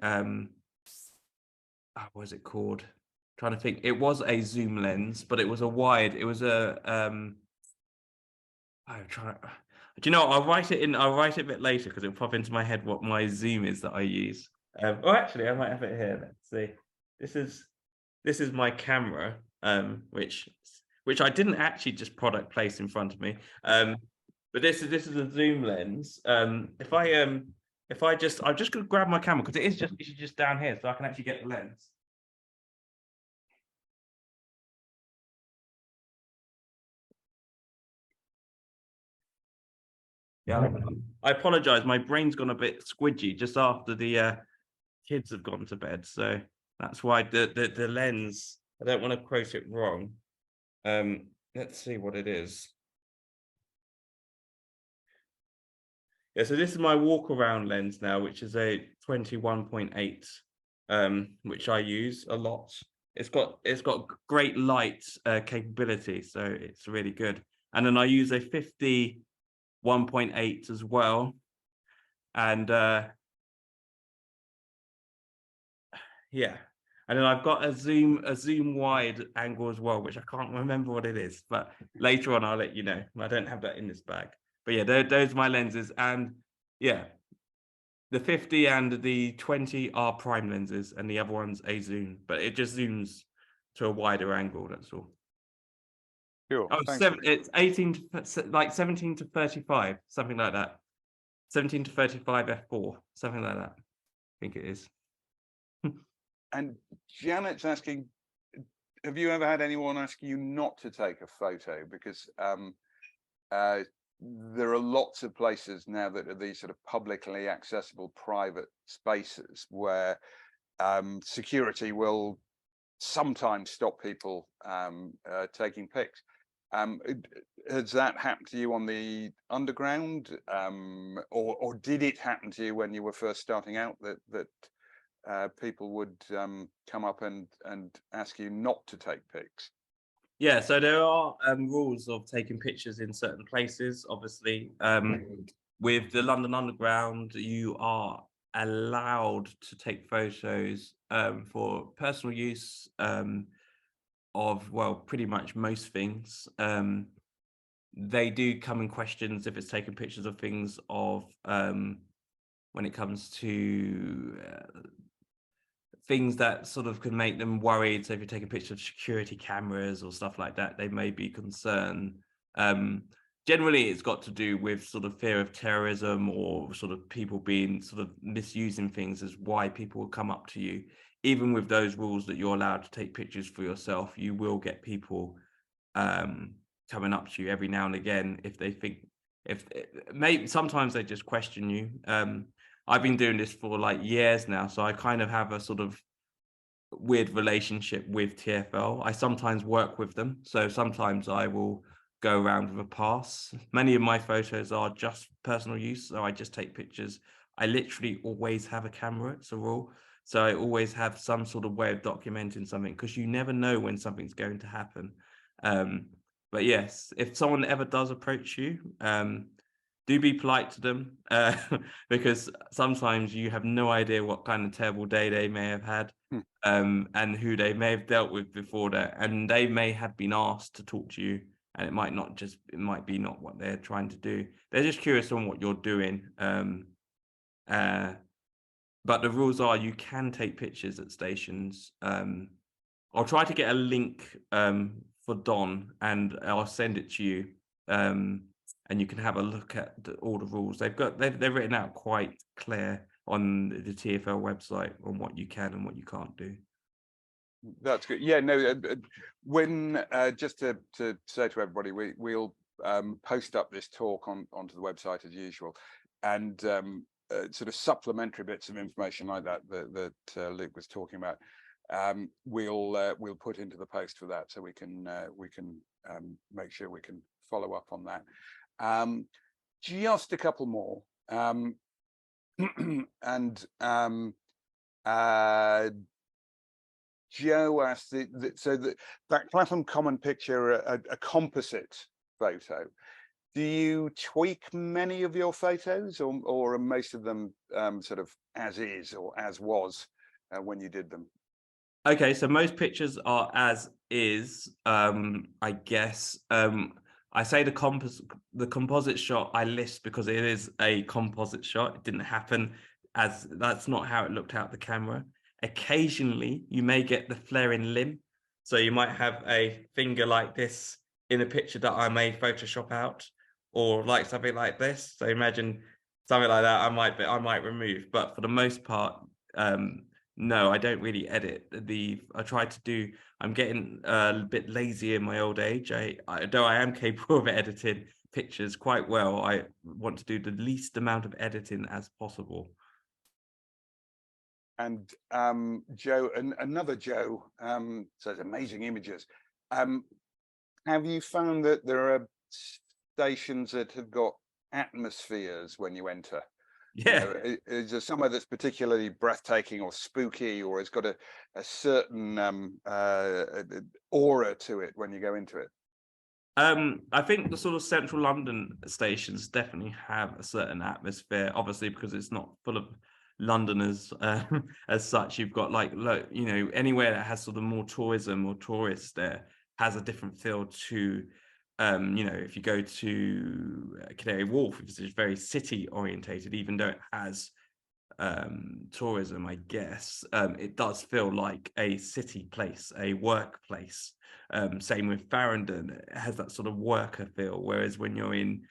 what was it called? Trying to think. It was a zoom lens, but it was a wide. It was a I'm trying. Do you know? I'll write it in. I'll write it a bit later because it'll pop into my head what my zoom is that I use. Oh, actually, I might have it here. Let's see. This is my camera, which I didn't actually just product place in front of me. But this is a zoom lens. I'm just gonna grab my camera because it's just down here, so I can actually get the lens. Yeah, I apologize. My brain's gone a bit squidgy just after the kids have gone to bed, so that's why the lens. I don't want to quote it wrong. Let's see what it is. Yeah, so this is my walk around lens now, which is a 21.8, which I use a lot. It's got great light capability, so it's really good. And then I use a 51.8 as well, and yeah, and then I've got a zoom wide angle as well, which I can't remember what it is, but later on I'll let you know. I don't have that in this bag. But yeah, those are my lenses, and yeah, the 50 and the 20 are prime lenses, and the other one's a zoom, but it just zooms to a wider angle. That's all. Sure. Oh, it's 18 to like 17 to 35, something like that. 17 to 35 f4, something like that. I think it is. And Janet's asking, have you ever had anyone ask you not to take a photo? Because there are lots of places now that are these sort of publicly accessible private spaces where security will sometimes stop people taking pics. Has that happened to you on the underground, or did it happen to you when you were first starting out that people would come up and ask you not to take pics? Yeah, so there are rules of taking pictures in certain places. Obviously, with the London Underground, you are allowed to take photos for personal use of, well, pretty much most things. They do come in questions if it's taking pictures of things of when it comes to things that sort of can make them worried. So if you're taking pictures of security cameras or stuff like that, they may be concerned. Generally, it's got to do with sort of fear of terrorism or sort of people being sort of misusing things as why people will come up to you. Even with those rules that you're allowed to take pictures for yourself, you will get people coming up to you every now and again if they think, maybe sometimes they just question you. I've been doing this for like years now, so I kind of have a sort of weird relationship with TfL. I sometimes work with them, so sometimes I will go around with a pass. Many of my photos are just personal use, so I just take pictures. I literally always have a camera, it's a rule. So I always have some sort of way of documenting something because you never know when something's going to happen. But yes, if someone ever does approach you, do be polite to them, because sometimes you have no idea what kind of terrible day they may have had, and who they may have dealt with before that, and they may have been asked to talk to you, and it might be not what they're trying to do. They're just curious on what you're doing. But the rules are you can take pictures at stations. I'll try to get a link for Don, and I'll send it to you, and you can have a look at all the rules. They're written out quite clear on the TfL website on what you can and what you can't do. That's good. Yeah, no. When just to say to everybody, we'll post up this talk onto the website as usual, and sort of supplementary bits of information like that Luke was talking about. We'll put into the post for that, so we can make sure we can follow up on that. Just a couple more, and Joe asked that Clapham Common picture, a composite photo. Do you tweak many of your photos, or are most of them sort of as is or as was when you did them? Okay, so most pictures are as is, I guess. I say the composite shot I list because it is a composite shot. It didn't happen as that's not how it looked out the camera. Occasionally, you may get the flaring limb. So you might have a finger like this in a picture that I may Photoshop out, or like something like this. So imagine something like that I might remove. But for the most part, no, I don't really edit. I'm getting a bit lazy in my old age. Though I am capable of editing pictures quite well, I want to do the least amount of editing as possible. And Joe, another Joe, says amazing images. Have you found that there are stations that have got atmospheres when you enter? Yeah. You know, is there somewhere that's particularly breathtaking or spooky, or it's got a certain aura to it when you go into it? I think the sort of central London stations definitely have a certain atmosphere, obviously, because it's not full of Londoners as such. You've got anywhere that has sort of more tourism or tourists there has a different feel to, if you go to Canary Wharf, which is very city orientated, even though it has tourism, I guess, it does feel like a city place, a workplace. Same with Farringdon, it has that sort of worker feel, whereas when you're in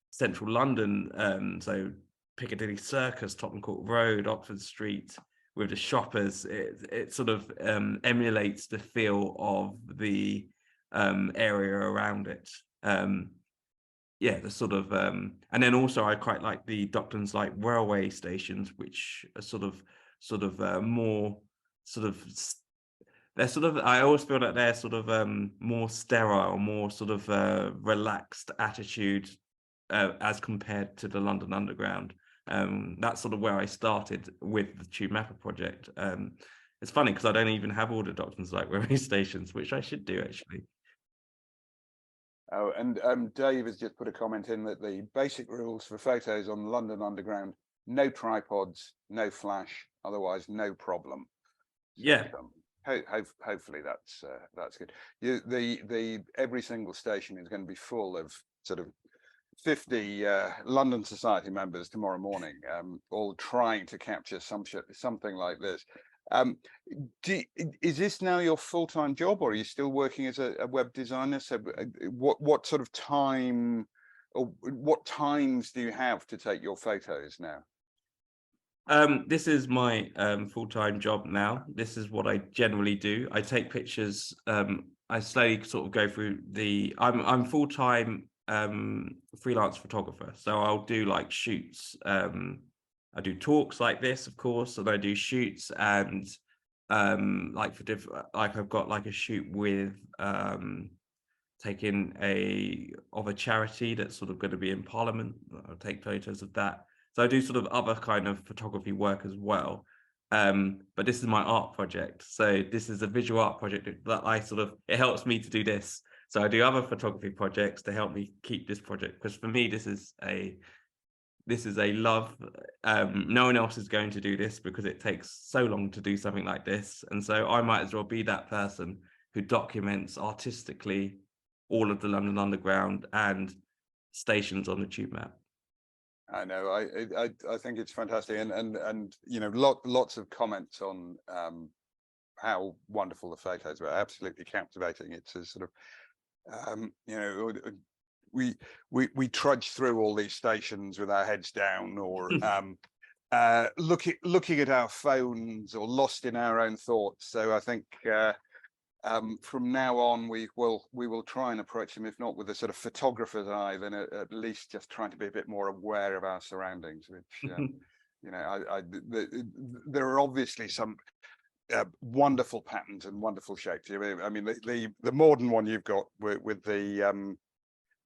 central London, so Piccadilly Circus, Tottenham Court Road, Oxford Street, with the shoppers, it sort of emulates the feel of the area around it. Yeah, the sort of and then also I quite like the Docklands Light Railway stations, which are sort of more sort of they're sort of, I always feel that they're sort of more sterile, more sort of relaxed attitude as compared to the London Underground. That's sort of where I started with the Tube Mapper project. It's funny because I don't even have all the Docklands Light Railway stations, which I should do actually. Oh, and Dave has just put a comment in that the basic rules for photos on London Underground: no tripods, no flash, otherwise no problem. Yeah. So, hopefully that's good. The every single station is going to be full of sort of 50 London Society members tomorrow morning, all trying to capture something like this. Is this now your full-time job, or are you still working as a web designer? So what sort of time, or what times do you have to take your photos now? This is my full-time job now. This is what I generally do. I take pictures. I slowly sort of go through I'm full-time freelance photographer, so I'll do like shoots. I do talks like this, of course, and I do shoots, and like I've got like a shoot with taking of a charity that's sort of going to be in Parliament. I'll take photos of that. So I do sort of other kind of photography work as well. But this is my art project. So this is a visual art project that it helps me to do this. So I do other photography projects to help me keep this project, because for me, this is this is a love. No one else is going to do this because it takes so long to do something like this. And so I might as well be that person who documents artistically all of the London Underground and stations on the tube map. I know. I think it's fantastic, and you know, lots of comments on how wonderful the photos were. Absolutely captivating. It's a sort of you know, we trudge through all these stations with our heads down, or looking at our phones, or lost in our own thoughts. So I think from now on we will try and approach them, if not with a sort of photographer's eye, then at least just trying to be a bit more aware of our surroundings, which you know, there are obviously some wonderful patterns and wonderful shapes. I mean, the modern one you've got with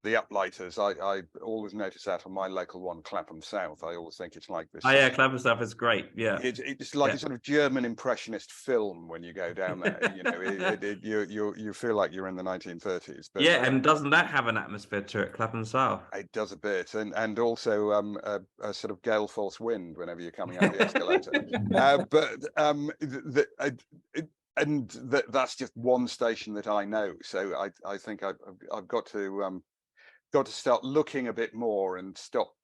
the uplighters, I always notice that on my local one, Clapham South. I always think it's like this. Oh yeah, Clapham South is great. Yeah, it's like a sort of German impressionist film when you go down there. You know, you feel like you're in the 1930s. But yeah, and doesn't that have an atmosphere to it, Clapham South? it does a bit, and also a sort of gale force wind whenever you're coming up the escalator. That's just one station that I know. So I think I've got to start looking a bit more and stop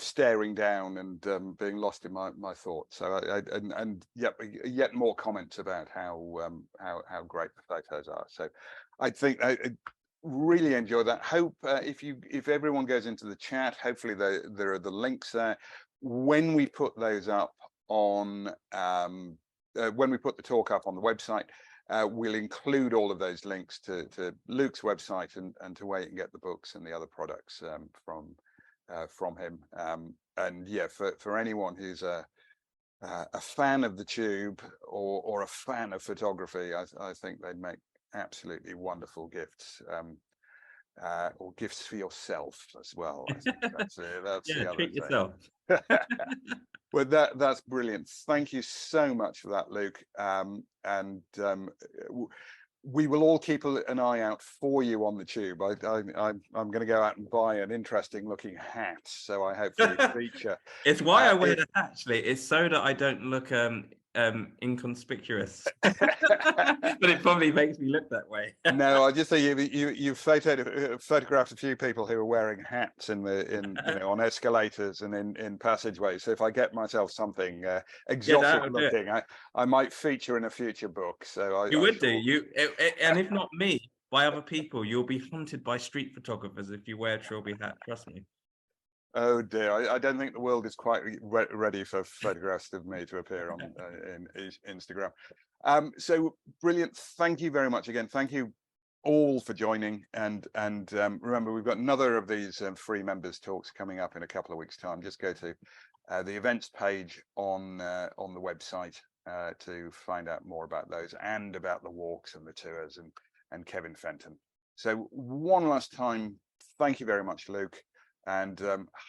staring down and being lost in my thoughts. So and yet more comments about how great the photos are. So I think I really enjoy that. Hope if everyone goes into the chat, hopefully there are the links there. When we put those up on when we put the talk up on the website, we'll include all of those links to Luke's website and to where you can get the books and the other products from him. And yeah, for anyone who's a fan of the tube or a fan of photography, I think they'd make absolutely wonderful gifts, or gifts for yourself as well. I think that's yeah, the other treat thing. yourself. Well, that's brilliant. Thank you so much for that, Luke. We will all keep an eye out for you on the tube. I'm going to go out and buy an interesting looking hat, so I hopefully feature. It's why I wear the hat, actually. It's so that I don't look inconspicuous. But it probably makes me look that way. No, I just say you've photographed a few people who are wearing hats in you know, on escalators and in passageways. So if I get myself something exotic looking, I might feature in a future book. So you would do and if not me, by other people, you'll be hunted by street photographers if you wear a trilby hat. Trust me. Oh dear, I don't think the world is quite ready for photographs of me to appear on in Instagram. So brilliant. Thank you very much again. Thank you all for joining. And remember, we've got another of these free members talks coming up in a couple of weeks' time. Just go to the events page on the website to find out more about those and about the walks and the tours and Kevin Fenton. So one last time, thank you very much, Luke. And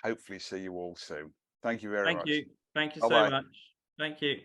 hopefully see you all soon. Thank you very much. Thank you so much. Thank you.